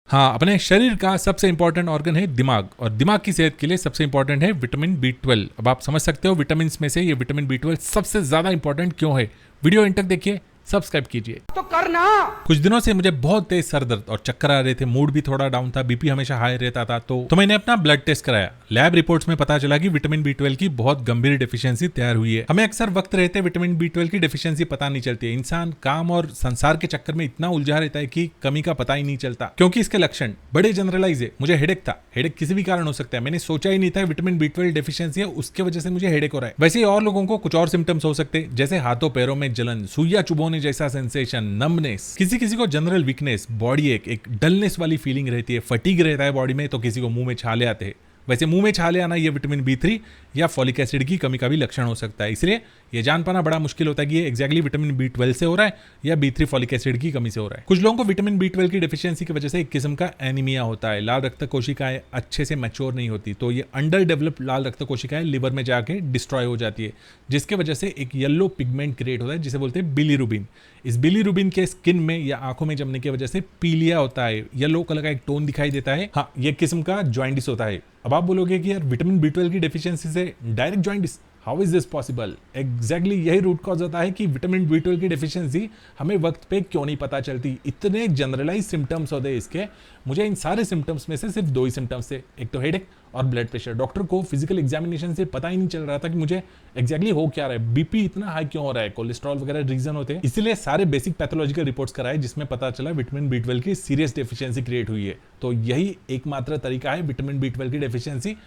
हाँ, अपने शरीर का सबसे इंपॉर्टेंट ऑर्गन है दिमाग, और दिमाग की सेहत के लिए सबसे इंपॉर्टेंट है विटामिन B12। अब आप समझ सकते हो विटामिन में से ये विटामिन B12 सबसे ज्यादा इंपॉर्टेंट क्यों है। वीडियो एंड तक देखिए, सब्सक्राइब कीजिए। तो करना। कुछ दिनों से मुझे बहुत तेज सर दर्द और चक्कर आ रहे थे, मूड भी थोड़ा डाउन था, बीपी हमेशा हाई रहता था। तो मैंने अपना ब्लड टेस्ट कराया। लैब रिपोर्ट्स में पता चला कि विटामिन B12 की बहुत गंभीर डेफिशिएंसी तैयार हुई है। हमें अक्सर वक्त रहते विटामिन B12 की डेफिशिएंसी पता नहीं चलती है। इंसान काम और संसार के चक्कर में इतना उलझा रहता है कि कमी का पता ही नहीं चलता, क्योंकि इसके लक्षण बड़े जनरलाइज है। मुझे हेडेक था। हेडेक किसी भी कारण हो सकता है, मैंने सोचा ही नहीं था विटामिन B12 डेफिशिएंसी है, उसके वजह से मुझे हेडेक हो रहा है। वैसे ही और लोगों को कुछ और सिम्टम्स हो सकते हैं, जैसे हाथों पैरों में जलन, सुइया चुभोने जैसा सेंसेशन, नमनेस, किसी को जनरल वीकनेस, बॉडी एक डलनेस वाली फीलिंग रहती है, फटीग रहता है बॉडी में, तो किसी को मुंह में छाले आते हैं। वैसे मुंह में छाले आना ये विटामिन B3 या फॉलिक एसिड की कमी का भी लक्षण हो सकता है। इसलिए ये जान पाना बड़ा मुश्किल होता है कि ये एग्जैक्टली विटामिन B12 से हो रहा है या B3 फॉलिक एसिड की कमी से हो रहा है। कुछ लोगों को विटामिन B12 की डेफिशिएंसी की वजह से एक किस्म का एनीमिया होता है। लाल रक्त कोशिकाएं अच्छे से मैच्योर नहीं होती, तो ये अंडर डेवलप्ड लाल रक्त कोशिकाएं लिवर में जाके डिस्ट्रॉय हो जाती है, जिसके वजह से एक येलो पिगमेंट क्रिएट होता है जिसे बोलते हैं बिलीरुबिन। इस बिलीरुबिन के स्किन में या आंखों में जमने की वजह से पीलिया होता है, येलो कलर का एक टोन दिखाई देता है। हाँ, ये किस्म का जॉइंडिस होता है। अब आप बोलोगे कि यार विटामिन B12 की डेफिशिएंसी से direct jaundice, how is this possible? Exactly यही रूट कॉज होता है कि विटामिन B12 की डेफिशिएंसी हमें वक्त पे क्यों नहीं पता चलती। इतने जनरलाइज सिम्टम्स होते हैं इसके। मुझे इन सारे सिम्टम्स में से सिर्फ 2 ही सिम्टम्स थे, एक तो हेडेक और ब्लड प्रेशर। डॉक्टर को फिजिकल एग्जामिनेशन से पता ही नहीं चल रहा था कि मुझे एग्जैक्टली हो क्या रहा है, बीपी इतना हाई क्यों हो रहा है, कोलेस्ट्रॉल वगैरह रीजन होते हैं। इसीलिए सारे बेसिक पैथोलॉजिकल रिपोर्ट्स कराए, जिसमें पता चला विटामिन B12 की सीरियस डेफिशिएंसी क्रिएट हुई है। तो यही एकमात्र तरीका है विटामिन B12 की डेफिशिएंसी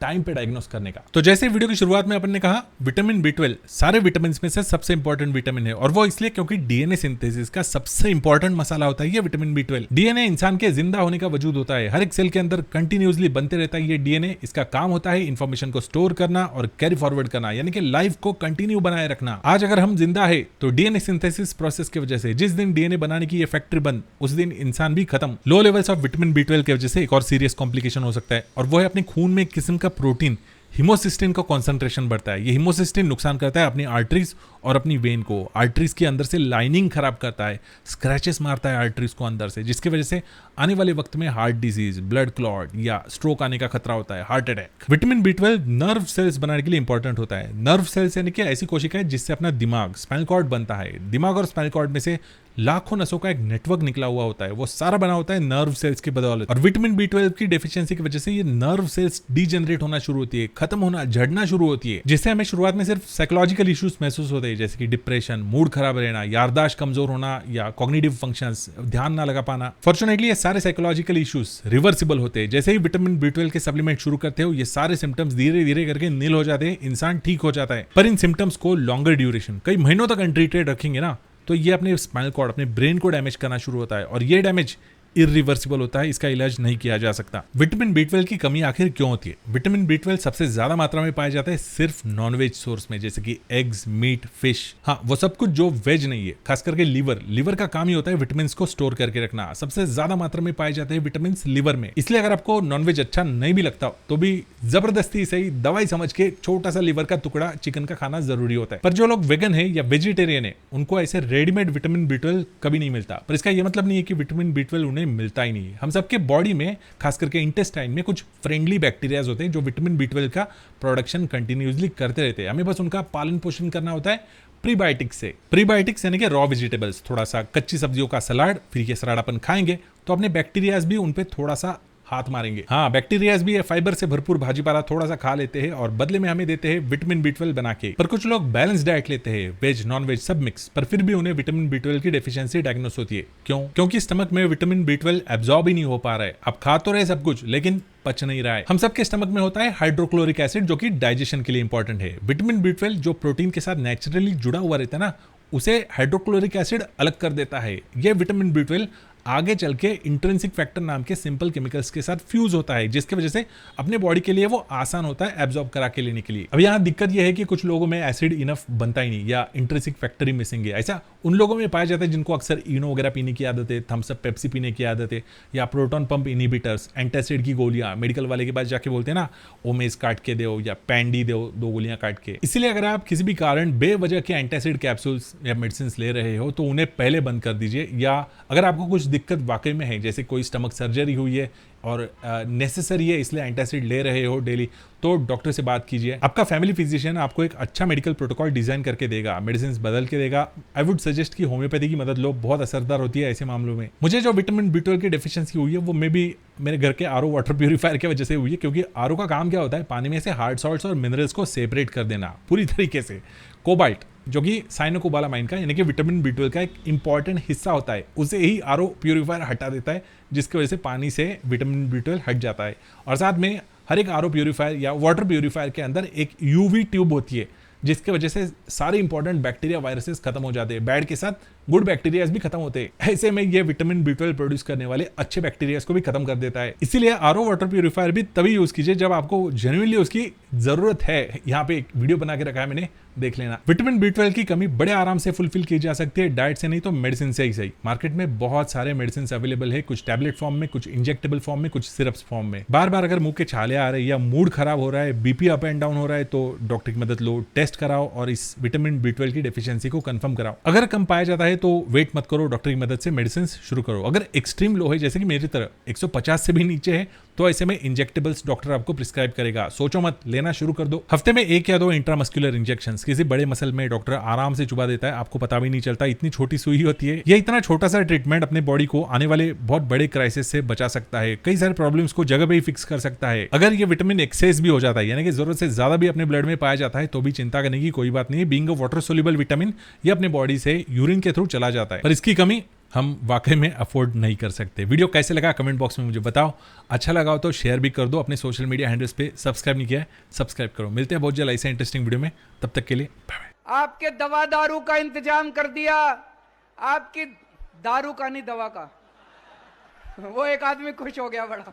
टाइम पे डायग्नोस करने का। तो जैसे वीडियो की शुरुआत में अपन ने कहा, विटामिन B12 सारे विटामिन में से सबसे इंपॉर्टेंट विटामिन है, और वो इसलिए क्योंकि डीएनए सिंथेसिस का सबसे इंपॉर्टेंट मसाला होता है ये विटामिन B12। डीएनए इंसान के जिंदा होने का वजूद होता है, हर एक सेल के अंदर कंटिन्यूसली बनते रहता है ये डीएनए। इसका काम होता है इंफॉर्मेशन को स्टोर करना और कैरी फॉरवर्ड करना, यानी कि लाइफ को कंटिन्यू बनाए रखना। आज अगर हम जिंदा है तो डीएनए सिंथेसिस प्रोसेस की वजह से, जिस दिन डीएनए बनाने की ये फैक्ट्री बंद, उस दिन इंसान भी खत्म। Low levels of vitamin B12 की वजह से एक और सीरियस कॉम्प्लिकेशन हो सकता है, और वो है अपने खून में एक किस्म का प्रोटीन हिमोसिस्टिन का कॉन्सेंट्रेशन बढ़ता है। ये हिमोसिस्टिन नुकसान करता है अपनी आर्टरीज और अपनी वेन को। आर्टरीज के अंदर से लाइनिंग खराब करता है, स्क्रैचेस मारता है आर्टरीज को अंदर से, जिसकी वजह से आने वाले वक्त में हार्ट डिजीज, ब्लड क्लॉट या स्ट्रोक आने का खतरा होता है, heart attack. Vitamin B12 nerve cells बनाने के लिए इंपॉर्टेंट होता है। नर्व सेल्स यानी कि ऐसी कोशिकाएं जिससे अपना दिमाग, स्पाइनल कॉर्ड बनता है। दिमाग और स्पाइनल कॉर्ड में से लाखों नसों का एक नेटवर्क निकला हुआ होता है, वो सारा बना होता है नर्व सेल्स की बदौलत। और विटामिन B12 की डेफिशिएंसी की वजह से ये नर्व सेल्स डीजेनरेट होना शुरू होती है, खत्म होना, झड़ना शुरू होती है, जिससे हमें शुरुआत में सिर्फ साइकोलॉजिकल इश्यूज महसूस होते हैं, जैसे कि डिप्रेशन, मूड खराब रहना, याददाश्त कमजोर होना या कॉग्निटिव फंक्शंस, ध्यान ना लगा पाना। फॉर्चुनेटली ये सारे साइकोलॉजिकल इश्यूज रिवर्सिबल होते हैं। जैसे ही विटामिन B12 के सप्लीमेंट शुरू करते हो, ये सारे सिम्टम्स धीरे धीरे करके नील हो जाते हैं, इंसान ठीक हो जाता है। पर इन सिम्टम्स को लॉन्गर ड्यूरेशन, कई महीनों तक अनट्रीटेड रखेंगे ना, तो ये अपने स्पाइनल कॉर्ड, अपने ब्रेन को डैमेज करना शुरू होता है, और ये डैमेज इरिवर्सिबल होता है, इसका इलाज नहीं किया जा सकता। विटामिन B12 की कमी आखिर क्यों होती है? विटामिन B12 सबसे ज्यादा मात्रा में पाया जाता है सिर्फ नॉनवेज सोर्स में, जैसे कि एग्स, मीट, फिश। हाँ, वो सब कुछ जो वेज नहीं है, खास करके लीवर का काम ही होता है विटामिन को स्टोर करके रखना। सबसे ज्यादा मात्रा में पाए जाते हैं विटामिन लीवर में। इसलिए अगर आपको नॉनवेज अच्छा नहीं भी लगता तो भी जबरदस्ती सही दवाई समझ के छोटा सा लीवर का टुकड़ा चिकन का खाना जरूरी होता है। पर जो लोग वेगन है या वेजिटेरियन है, उनको ऐसे रेडीमेड विटामिन B12 कभी नहीं मिलता। पर इसका यह मतलब नहीं है कि विटामिन B12 उन्हें मिलता ही नहीं है। हम सबके बॉडी में, खास करके इंटेस्टाइन में, कुछ फ्रेंडली बैक्टीरियाज होते हैं जो विटामिन B12 का प्रोडक्शन कंटिन्यूसली करते रहते हैं। हमें बस उनका पालन पोषण करना होता है प्रीबायोटिक्स से। प्रीबायोटिक्स यानी कि रॉ वेजिटेबल्स, थोड़ा सा कच्ची सब्जियों का सलाद, फिर ये सलाद अपन खाएंगे तो अपने बैक्टीरियाज भी उन पे थोड़ा सा हाथ मारेंगे। हाँ, बैक्टीरियाज भी फाइबर से भरपूर भाजी पाला थोड़ा सा खा लेते हैं और बदले में हमें देते हैं विटामिन B12 बना के। पर कुछ लोग बैलेंस डाइट लेते हैं, वेज नॉन वेज सब मिक्स, पर फिर भी उन्हें विटामिन B12 की डेफिशिएंसी डायग्नोस होती है। क्यों? क्योंकि स्टमक में विटामिन B12 एब्जॉर्ब ही नहीं हो पा रहा है। आप खा तो रहे सब कुछ, लेकिन पच नहीं रहा है। हम सबके स्टमक में होता है हाइड्रोक्लोरिक एसिड, जो कि डाइजेशन के लिए इंपॉर्टेंट है। विटामिन B12 जो प्रोटीन के साथ नेचुरली जुड़ा हुआ रहता है ना, उसे हाइड्रोक्लोरिक एसिड अलग कर देता है। यह विटामिन B12 आगे चल के इंट्रिंसिक फैक्टर नाम के सिंपल केमिकल्स के साथ फ्यूज होता है, जिसकी वजह से अपने बॉडी के लिए वो आसान होता है एब्जॉर्ब करा के लेने के लिए। अब यहाँ दिक्कत यह है कि कुछ लोगों में एसिड इनफ बनता ही नहीं या इंट्रिंसिक फैक्टर ही मिसिंग है। ऐसा उन लोगों में पाया जाता है जिनको अक्सर इनो वगैरह पीने की आदत है, थम्स अप पेप्सी पीने की आदत है, या प्रोटॉन पंप इनहिबिटर्स, एंटासिड की गोलियां, मेडिकल वाले के पास जाके बोलते हैं ना ओमेज काट के दो या पैंडी दो, 2 गोलियां काट के। इसलिए अगर आप किसी भी कारण बेवजह के एंटासिड कैप्सूल्स या मेडिसिन ले रहे हो तो उन्हें पहले बंद कर दीजिए, या अगर आपको कुछ दिक्कत वाकई में है, जैसे कोई स्टमक सर्जरी हुई है और नेसेसरी है इसलिए एंटासिड ले रहे हो डेली, तो डॉक्टर से बात कीजिए। आपका फैमिली फिजिशियन आपको एक अच्छा मेडिकल प्रोटोकॉल डिजाइन करके देगा, मेडिसिन बदल के देगा। आई वुड सजेस्ट कि होम्योपैथी की मदद लो, बहुत असरदार होती है ऐसे मामलों में। मुझे जो विटामिन B12 की डेफिशिएंसी हुई है वो मे भी मेरे घर के आरओ वाटर प्यूरिफायर की वजह से हुई है, क्योंकि आरओ का काम क्या होता है, पानी में से हार्ड सॉल्ट्स और मिनरल्स को सेपरेट कर देना पूरी तरीके से। कोबाल्ट जो कि साइनोकोबालामाइन का यानी कि विटामिन B12 का एक इंपॉर्टेंट हिस्सा होता है, उसे ही आरओ प्यूरिफायर हटा देता है, जिसकी वजह से पानी से विटामिन B12 हट जाता है। और साथ में हर एक आरओ प्यूरिफायर या वाटर प्यूरिफायर के अंदर एक यूवी ट्यूब होती है, जिसकी वजह से सारे इंपॉर्टेंट बैक्टीरिया वायरसेस खत्म हो जाते हैं, बैड के साथ गुड बैक्टीरियाज भी खत्म होते हैं। ऐसे में ये विटामिन B12 प्रोड्यूस करने वाले अच्छे बैक्टीरियाज को भी खत्म कर देता है। इसीलिए आरओ वाटर प्यूरिफायर भी तभी यूज कीजिए जब आपको जेन्युइनली उसकी जरूरत है। यहाँ पे एक वीडियो बना के रखा है मैंने, देख लेना। विटामिन B12 की कमी बड़े आराम से फुलफिल की जा सकती है, डाइट से नहीं तो मेडिसिन से ही सही। मार्केट में बहुत सारे मेडिसिन अवेलेबल है, कुछ टैबलेट फॉर्म में, कुछ इंजेक्टेबल फॉर्म में, कुछ सिरप्स फॉर्म में। बार बार अगर मुंह के छाले आ रहे हैं या मूड खराब हो रहा है, बीपी अप एंड डाउन हो रहा है, तो डॉक्टर की मदद लो, टेस्ट कराओ और इस विटामिन B12 की डेफिशिएंसी को कंफर्म कराओ। अगर कम पाया जाता है तो वेट मत करो, डॉक्टर की मदद से मेडिसिन शुरू करो। अगर एक्सट्रीम लो है जैसे कि मेरी तरह 150 से भी नीचे है, तो ऐसे में इंजेक्टेबल्स डॉक्टर आपको प्रिस्क्राइब करेगा। सोचो मत, लेना शुरू कर दो। हफ्ते में 1 या 2 इंट्रामस्कुलर इंजेक्शंस किसी बड़े मसल में डॉक्टर आराम से चुबा देता है, आपको पता भी नहीं चलता, इतनी छोटी सुई होती है। ये इतना छोटा सा ट्रीटमेंट अपने बॉडी को आने वाले बहुत बड़े क्राइसिस से बचा सकता है, कई सारे प्रॉब्लम्स को जगह पे ही फिक्स कर सकता है। अगर ये विटामिन एक्सेस भी हो जाता है, यानी कि जरूरत से ज्यादा भी अपने ब्लड में पाया जाता है, तो भी चिंता करने की कोई बात नहीं है। Being a water soluble vitamin ये अपने बॉडी से यूरिन के थ्रू चला जाता है, पर इसकी कमी हम वाकई में अफोर्ड नहीं कर सकते। वीडियो कैसे लगा कमेंट बॉक्स में मुझे बताओ, अच्छा लगा हो तो शेयर भी कर दो। अपने सोशल मीडिया हैंडल्स पे सब्सक्राइब नहीं किया है, सब्सक्राइब करो। मिलते हैं बहुत जल्द ऐसे इंटरेस्टिंग वीडियो में, तब तक के लिए बाय बाय। आपके दवा दारू का इंतजाम कर दिया, आपकी दारू का नहीं दवा का। वो एक आदमी खुश हो गया बड़ा।